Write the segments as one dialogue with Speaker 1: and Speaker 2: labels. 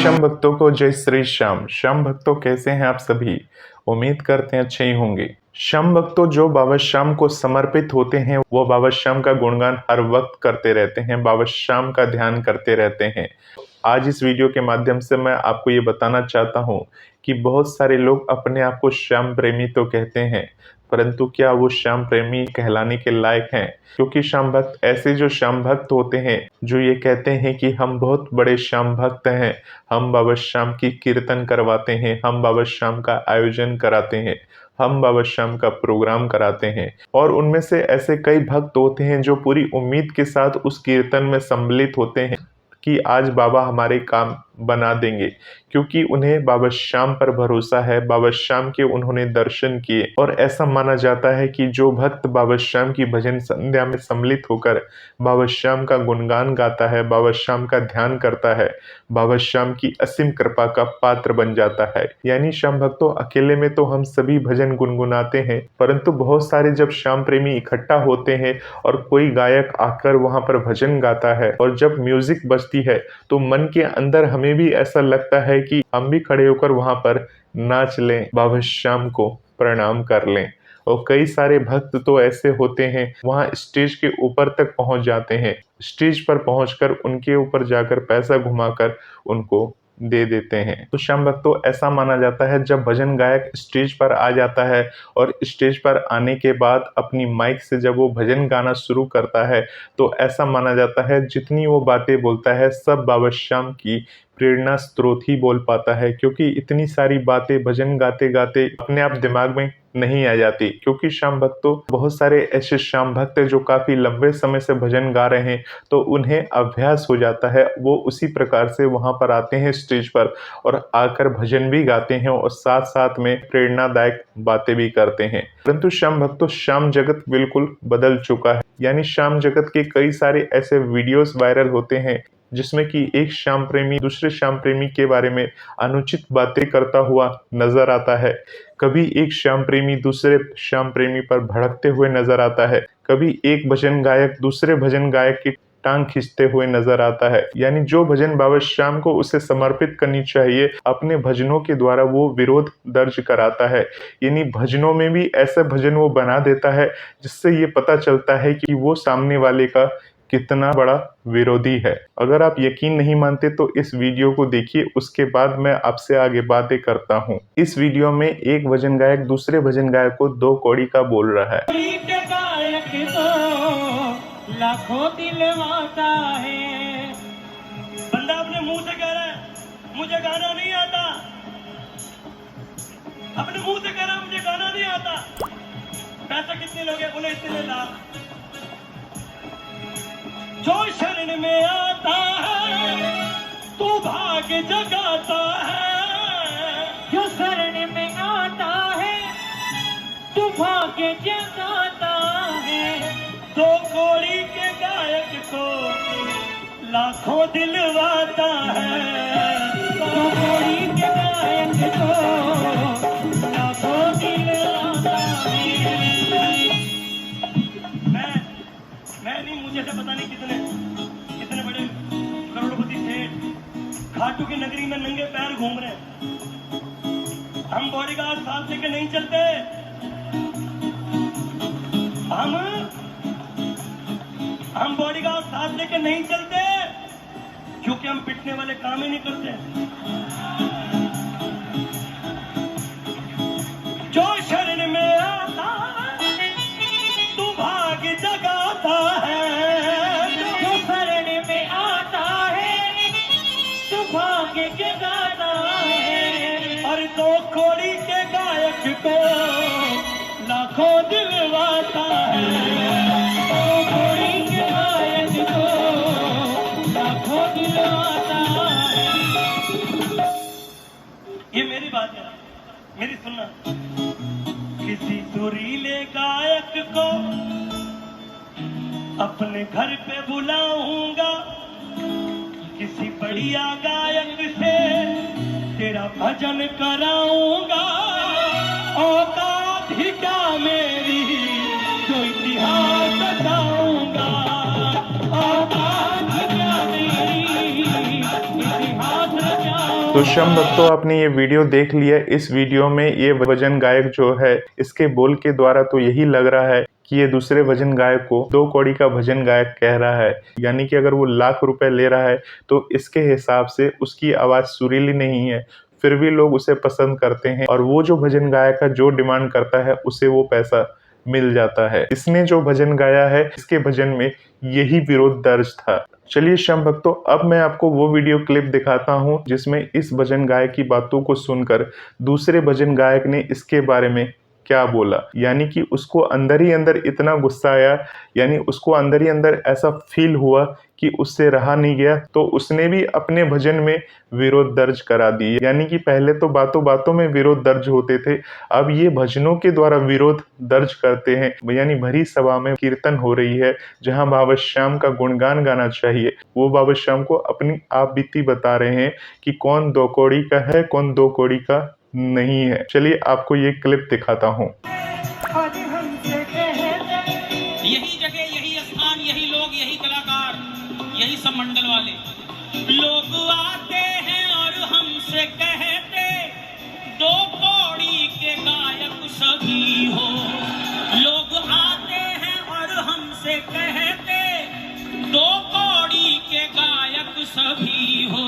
Speaker 1: श्याम भक्तों को जय श्री श्याम। श्याम भक्तों कैसे हैं आप सभी? उम्मीद करते हैं अच्छे ही होंगे। श्याम भक्तों जो बाबा श्याम को समर्पित होते हैं वो बाबा श्याम का गुणगान हर वक्त करते रहते हैं, बाबा श्याम का ध्यान करते रहते हैं। आज इस वीडियो के माध्यम से मैं आपको ये बताना चाहता हूँ कि बहुत सारे लोग अपने आप को श्याम प्रेमी तो कहते हैं, परंतु क्या वो श्याम प्रेमी कहलाने के लायक हैं? क्योंकि श्याम भक्त ऐसे जो श्याम भक्त होते हैं जो ये कहते हैं कि हम बहुत बड़े श्याम भक्त हैं, हम बाबा श्याम की कीर्तन करवाते हैं, हम बाबा श्याम का आयोजन कराते हैं, हम बाबा श्याम का प्रोग्राम कराते हैं। और उनमें से ऐसे कई भक्त होते हैं जो पूरी उम्मीद के साथ उस कीर्तन में सम्मिलित होते हैं कि आज बाबा हमारे काम बना देंगे, क्योंकि उन्हें बाबा श्याम पर भरोसा है, बाबा श्याम के उन्होंने दर्शन किए। और ऐसा माना जाता है कि जो भक्त बाबा श्याम की भजन संध्या में सम्मिलित होकर बाबा श्याम का गुणगान गाता है, बाबा श्याम का ध्यान करता है, बाबा श्याम की असीम कृपा का पात्र बन जाता है। यानी श्याम भक्तों, अकेले में तो हम सभी भजन गुनगुनाते हैं, परंतु बहुत सारे जब श्याम प्रेमी इकट्ठा होते हैं और कोई गायक आकर वहां पर भजन गाता है और जब म्यूजिक बजती है तो मन के अंदर हमें भी ऐसा लगता है कि हम भी खड़े होकर वहां पर नाच लें, बाबा श्याम को प्रणाम कर लें। और कई सारे भक्त तो ऐसे होते हैं वहां स्टेज के ऊपर तक पहुंच जाते हैं, स्टेज पर पहुंचकर उनके ऊपर जाकर पैसा घुमाकर उनको दे देते हैं। तो श्याम भक्तों, ऐसा माना जाता है जब भजन गायक स्टेज पर आ जाता है और स्टेज पर आने के बाद अपनी माइक से जब वो भजन गाना शुरू करता है तो ऐसा माना जाता है जितनी वो बातें बोलता है सब बाबा श्याम की प्रेरणा स्रोत ही बोल पाता है, क्योंकि इतनी सारी बातें भजन गाते गाते अपने आप दिमाग में नहीं आ जाती। क्योंकि श्याम भक्तों, बहुत सारे ऐसे श्याम भक्त जो काफी लंबे समय से भजन गा रहे हैं तो उन्हें अभ्यास हो जाता है, वो उसी प्रकार से वहां पर आते हैं स्टेज पर और आकर भजन भी गाते हैं और साथ साथ में प्रेरणादायक बातें भी करते हैं। परंतु श्याम भक्तों, श्याम जगत बिल्कुल बदल चुका है। यानी श्याम जगत के कई सारे ऐसे वीडियोस वायरल होते हैं जिसमें कि एक श्याम प्रेमी दूसरे श्याम प्रेमी के बारे में अनुचित बातें करता हुआ नजर आता है, कभी एक श्याम प्रेमी दूसरे श्याम प्रेमी पर भड़कते हुए नजर आता है, कभी एक भजन गायक दूसरे भजन गायक की टांग खींचते हुए नजर आता है। यानी जो भजन बाबा श्याम को उसे समर्पित करनी चाहिए, अपने भजनों के द्वारा वो विरोध दर्ज कराता है। यानी भजनों में भी ऐसे भजन वो बना देता है जिससे ये पता चलता है कि वो सामने वाले का कितना बड़ा विरोधी है। अगर आप यकीन नहीं मानते तो इस वीडियो को देखिए, उसके बाद मैं आपसे आगे बातें करता हूँ। इस वीडियो में एक भजन गायक दूसरे भजन गायक को दो कौड़ी का बोल रहा है।
Speaker 2: लाखों दिलवाता है, बंदा अपने मुंह से कह रहा है मुझे गाना नहीं आता, अपने मुंह से कह रहा है मुझे गाना नहीं आता। पैसा कितने लोगे? बोले इतने लाख। जो शरण में आता है तू भाग्य जगाता है, जो शरण में आता है तू भाग्य जगाता है। दो कौड़ी के गायक को लाखों दिलवाता है, दो कौड़ी के गायक को लाखों दिलवाता है। मैं नहीं, मुझे से पता नहीं कितने बड़े करोड़पति थे खाटू की नगरी में नंगे पैर घूम रहे हैं। हम बॉडीगार्ड साथ लेके नहीं चलते, हम बॉडीगार्ड साथ लेके नहीं चलते क्योंकि हम पिटने वाले काम ही नहीं करते। जो शरण में आता तू भाग्य जगाता है, जो शरण में आता है तू भाग्य जगाता है। और दो कौड़ी के गायक को लाखों दिलवाता है, ये मेरी बात है, मेरी सुनना। किसी सुरीले गायक को अपने घर पे बुलाऊंगा, किसी बढ़िया गायक से तेरा भजन कराऊंगा। औकात ही क्या मेरी जो इतिहास बताऊंगा, औकात ही क्या मेरी इतिहास बताऊंगा।
Speaker 1: तो शम भक्तों, आपने ये वीडियो देख लिया। इस वीडियो में ये भजन गायक जो है, इसके बोल के द्वारा तो यही लग रहा है कि ये दूसरे भजन गायक को 2 कौड़ी का भजन गायक कह रहा है। यानी कि अगर वो लाख रुपए ले रहा है तो इसके हिसाब से उसकी आवाज़ सुरीली नहीं है, फिर भी लोग उसे पसंद करते हैं और वो जो भजन गायक का जो डिमांड करता है उसे वो पैसा मिल जाता है। इसने जो भजन गाया है, इसके भजन में यही विरोध दर्ज था। चलिए शम भक्तों, अब मैं आपको वो वीडियो क्लिप दिखाता हूँ जिसमें इस भजन गायक की बातों को सुनकर दूसरे भजन गायक ने इसके बारे में क्या बोला। यानी कि उसको अंदर ही अंदर इतना गुस्सा आया, यानी उसको अंदर ही अंदर ऐसा फील हुआ कि उससे रहा नहीं गया, तो उसने भी अपने भजन में विरोध दर्ज करा दी। यानी कि पहले तो बातों बातों में विरोध दर्ज होते थे, अब ये भजनों के द्वारा विरोध दर्ज करते हैं। यानी भरी सभा में कीर्तन हो रही है, जहां बाबा श्याम का गुणगान गाना चाहिए, वो बाबा श्याम को अपनी आप बीती बता रहे हैं कि कौन 2 कौड़ी का है, कौन 2 कौड़ी का नहीं है। चलिए आपको ये क्लिप दिखाता हूँ।
Speaker 3: यही जगह, यही स्थान, यही लोग, यही कलाकार, यही सब मंडल वाले लोग आते हैं और हमसे कहते 2 कौड़ी के गायक सभी हो। लोग आते हैं और हमसे कहते 2 कौड़ी के गायक सभी हो,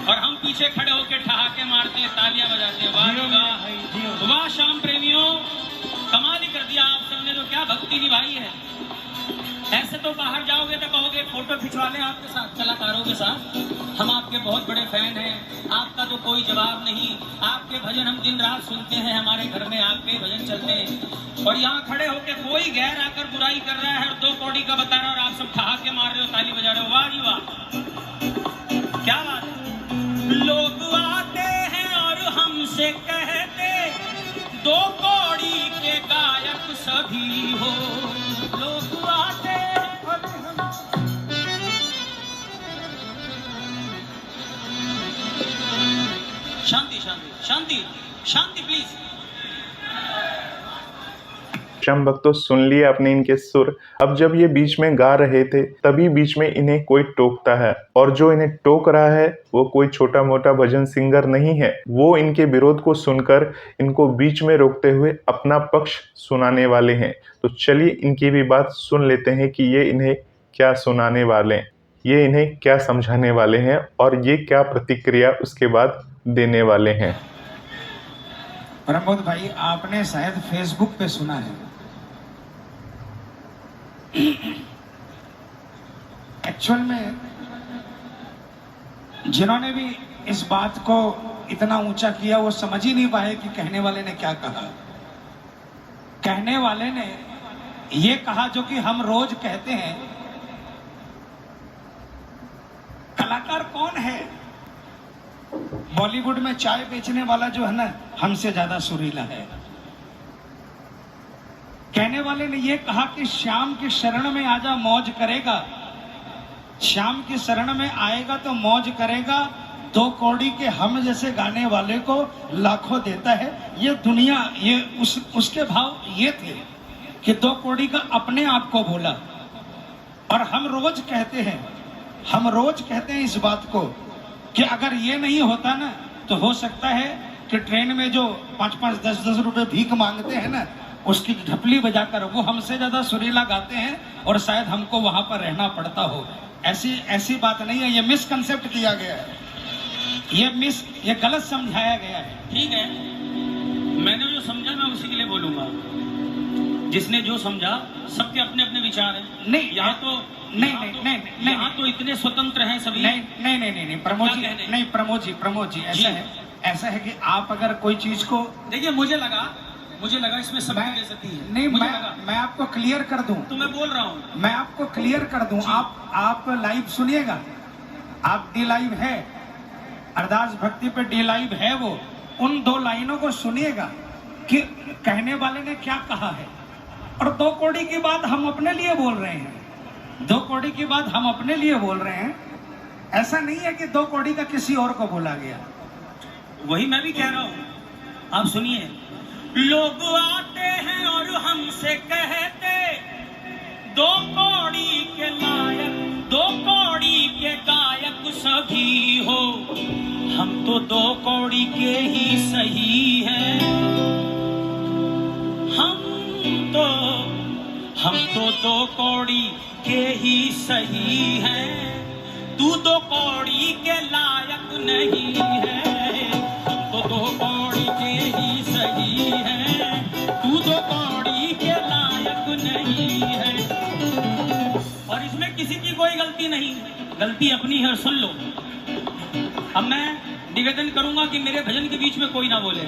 Speaker 3: और हम पीछे खड़े होकर ठहाके मारते हैं, तालियां बजाते हैं। वाह वाह वाह, श्याम प्रेमियों, कमाल ही कर दिया आप सबने, तो क्या भक्ति निभाई है। ऐसे तो बाहर जाओगे तो कहोगे फोटो खिंचवा लें आपके साथ, कलाकारों के साथ, हम आपके बहुत बड़े फैन हैं, आपका तो कोई जवाब नहीं, आपके भजन हम दिन रात सुनते हैं, हमारे घर में आपके भजन चलते हैं। और यहाँ खड़े होकर कोई गैर आकर बुराई कर रहा है और 2 कौड़ी का बता रहा है और आप सब ठहाके मार रहे हो, ताली बजा रहे हो। वाह जी वाह, क्या बात है। लोग आते हैं और हमसे कहते 2 कौड़ी के गायक सभी हो। लोग आते हैं और शांति शांति शांति शांति प्लीज।
Speaker 1: शम भक्तों, सुन लिए आपने इनके सुर। अब जब ये बीच में गा रहे थे तभी बीच में इन्हें कोई टोकता है, और जो इन्हें टोक रहा है वो कोई छोटा मोटा भजन सिंगर नहीं है। वो इनके विरोध को सुनकर इनको बीच में रोकते हुए अपना पक्ष सुनाने वाले हैं। तो चलिए इनकी भी बात सुन लेते हैं कि ये इन्हें क्या सुनाने वाले हैं, ये इन्हें क्या समझाने वाले हैं और ये क्या प्रतिक्रिया उसके बाद देने वाले हैं।
Speaker 4: प्रमोद भाई, आपने शायद फेसबुक पे सुना है, एक्चुअल में जिन्होंने भी इस बात को इतना ऊंचा किया वो समझ ही नहीं पाए कि कहने वाले ने क्या कहा। कहने वाले ने ये कहा जो कि हम रोज कहते हैं, कलाकार कौन है? बॉलीवुड में चाय बेचने वाला जो है ना, हमसे ज्यादा सुरीला है। कहने वाले ने यह कहा कि श्याम की शरण में आजा मौज करेगा, श्याम की शरण में आएगा तो मौज करेगा। 2 कौड़ी के हम जैसे गाने वाले को लाखों देता है। ये दुनिया, ये उसके भाव ये थे कि 2 कौड़ी का अपने आप को बोला। और हम रोज कहते हैं इस बात को कि अगर ये नहीं होता ना तो हो सकता है कि ट्रेन में जो 5-5, 10-10 रुपए भीख मांगते हैं ना, उसकी ढपली बजाकर वो हमसे ज्यादा सुरीला गाते हैं और शायद हमको वहां पर रहना पड़ता हो। ऐसी बात नहीं है, ये मिसकंसेप्ट किया गया है, ये गलत समझाया गया है।
Speaker 3: ठीक है, मैंने जो समझा मैं उसी के लिए बोलूंगा। जिसने जो समझा, सबके अपने अपने विचार हैं।
Speaker 4: नहीं,
Speaker 3: यहाँ तो
Speaker 4: नहीं,
Speaker 3: यहाँ तो इतने स्वतंत्र हैं सभी।
Speaker 4: नहीं प्रमोद जी, ऐसा है कि आप अगर कोई चीज को,
Speaker 3: देखिए मुझे लगा इसमें सभी ले सकती है।
Speaker 4: नहीं, मैं आपको क्लियर कर दूं।
Speaker 3: तो मैं बोल रहा हूँ,
Speaker 4: मैं आपको क्लियर कर दूं। आप लाइव सुनिएगा, आप डी लाइव है, अरदास भक्ति पे डी लाइव है, वो उन 2 लाइनों को सुनिएगा कि कहने वाले ने क्या कहा है। और 2 कौड़ी की बात हम अपने लिए बोल रहे हैं, 2 कौड़ी की बात हम अपने लिए बोल रहे हैं। ऐसा नहीं है कि 2 कौड़ी का किसी और को बोला गया।
Speaker 3: वही मैं भी कह रहा हूँ, आप सुनिए। लोग आते हैं और हमसे कहते 2 कौड़ी के लायक, 2 कौड़ी के गायक सभी हो। कौड़ी के ही सही हैं। हम तो दो कौड़ी के ही सही हैं, तू दो कौड़ी के लायक नहीं है। हम तो दो कौड़ी के ही सही हैं, तू दो कौड़ी के लायक नहीं है। और इसमें किसी की कोई गलती नहीं, गलती अपनी है, सुन लो। अब मैं निवेदन करूंगा कि मेरे भजन के बीच में कोई ना बोले,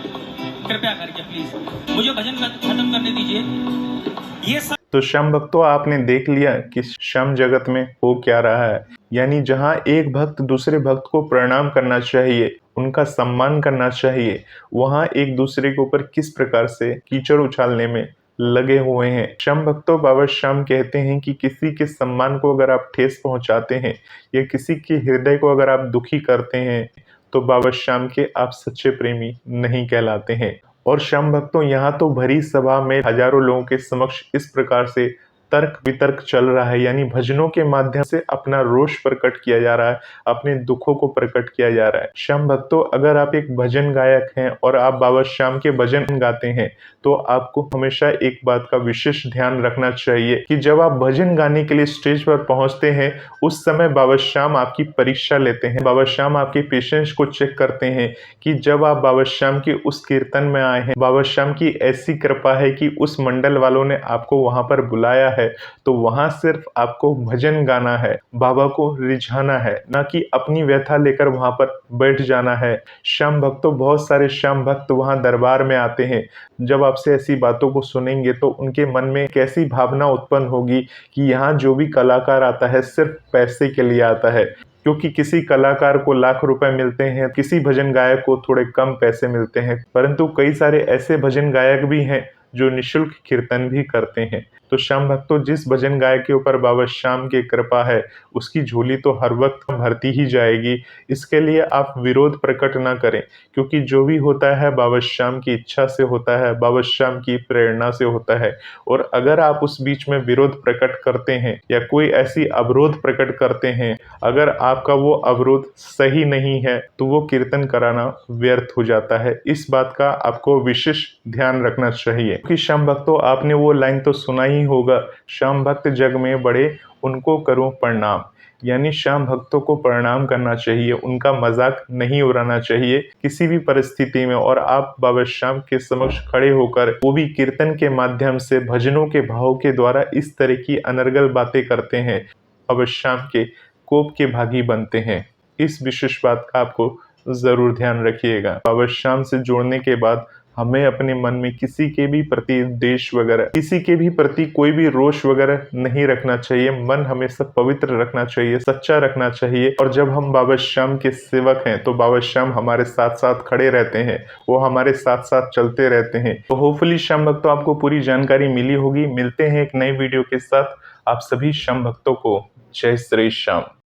Speaker 3: कृपया करके प्लीज मुझे भजन खत्म करने दीजिए। ये सब
Speaker 1: तो श्याम भक्तों, आपने देख लिया कि श्याम जगत में हो क्या रहा है। यानी जहां एक भक्त दूसरे भक्त को प्रणाम करना चाहिए, उनका सम्मान करना चाहिए, वहां एक दूसरे के ऊपर किस प्रकार से कीचड़ उछालने में लगे हुए हैं। श्याम भक्तों, बाबा श्याम कहते हैं कि किसी के सम्मान को अगर आप ठेस पहुंचाते हैं या किसी के हृदय को अगर आप दुखी करते हैं तो बाबा श्याम के आप सच्चे प्रेमी नहीं कहलाते हैं। और श्याम भक्तों, यहाँ तो भरी सभा में हजारों लोगों के समक्ष इस प्रकार से तर्क वितर्क चल रहा है, यानी भजनों के माध्यम से अपना रोष प्रकट किया जा रहा है, अपने दुखों को प्रकट किया जा रहा है। श्याम भक्तों, अगर आप एक भजन गायक हैं और आप बाबा श्याम के भजन गाते हैं तो आपको हमेशा एक बात का विशेष ध्यान रखना चाहिए कि जब आप भजन गाने के लिए स्टेज पर पहुंचते हैं उस समय बाबा श्याम आपकी परीक्षा लेते हैं। बाबा श्याम आपके पेशेंस को चेक करते हैं कि जब आप बाबा श्याम के उस कीर्तन में आए हैं, बाबा श्याम की ऐसी कृपा है कि उस मंडल वालों ने आपको वहां पर बुलाया है, तो वहां सिर्फ आपको भजन गाना है, बाबा को रिझाना है, ना कि अपनी व्यथा लेकर वहां पर बैठ जाना है। श्याम भक्तों, बहुत सारे श्याम भक्त वहां दरबार में आते हैं, जब आपसे ऐसी बातों को सुनेंगे तो उनके मन में कैसी भावना उत्पन्न होगी कि यहाँ जो भी कलाकार आता है सिर्फ पैसे के लिए आता है, क्योंकि किसी कलाकार को लाख रुपए मिलते हैं, किसी भजन गायक को थोड़े कम पैसे मिलते हैं, परंतु कई सारे ऐसे भजन गायक भी हैं जो निःशुल्क कीर्तन भी करते हैं। तो श्याम भक्तों, जिस भजन गायक के ऊपर बाबा श्याम की कृपा है उसकी झोली तो हर वक्त भरती ही जाएगी। इसके लिए आप विरोध प्रकट ना करें, क्योंकि जो भी होता है बाबा श्याम की इच्छा से होता है, बाबा श्याम की प्रेरणा से होता है। और अगर आप उस बीच में विरोध प्रकट करते हैं या कोई ऐसी अवरोध प्रकट करते हैं, अगर आपका वो अवरोध सही नहीं है तो वो कीर्तन कराना व्यर्थ हो जाता है। इस बात का आपको विशेष ध्यान रखना चाहिए। कि श्याम भक्तों, आपने वो लाइन तो सुना ही होगा, श्याम भक्त जग में बड़े उनको करूं प्रणाम। यानी श्याम भक्तों को प्रणाम करना चाहिए, उनका मजाक नहीं उड़ाना चाहिए किसी भी परिस्थिति में। और आप बाबा श्याम के समक्ष खड़े होकर वो भी कीर्तन के माध्यम से भजनों के भाव के द्वारा इस तरह की अनर्गल बातें करते हैं, बाबा श्याम के कोप के भागी बनते हैं। इस विशेष बात का आपको जरूर ध्यान रखिएगा। बाबा श्याम से जुड़ने के बाद हमें अपने मन में किसी के भी प्रति द्वेष वगैरह, किसी के भी प्रति कोई भी रोष वगैरह नहीं रखना चाहिए। मन हमेशा पवित्र रखना चाहिए, सच्चा रखना चाहिए। और जब हम बाबा श्याम के सेवक हैं तो बाबा श्याम हमारे साथ साथ खड़े रहते हैं, वो हमारे साथ साथ चलते रहते हैं। तो होपफुली श्याम भक्तों, आपको पूरी जानकारी मिली होगी। मिलते हैं एक नई वीडियो के साथ। आप सभी श्याम भक्तों को जय श्री श्याम।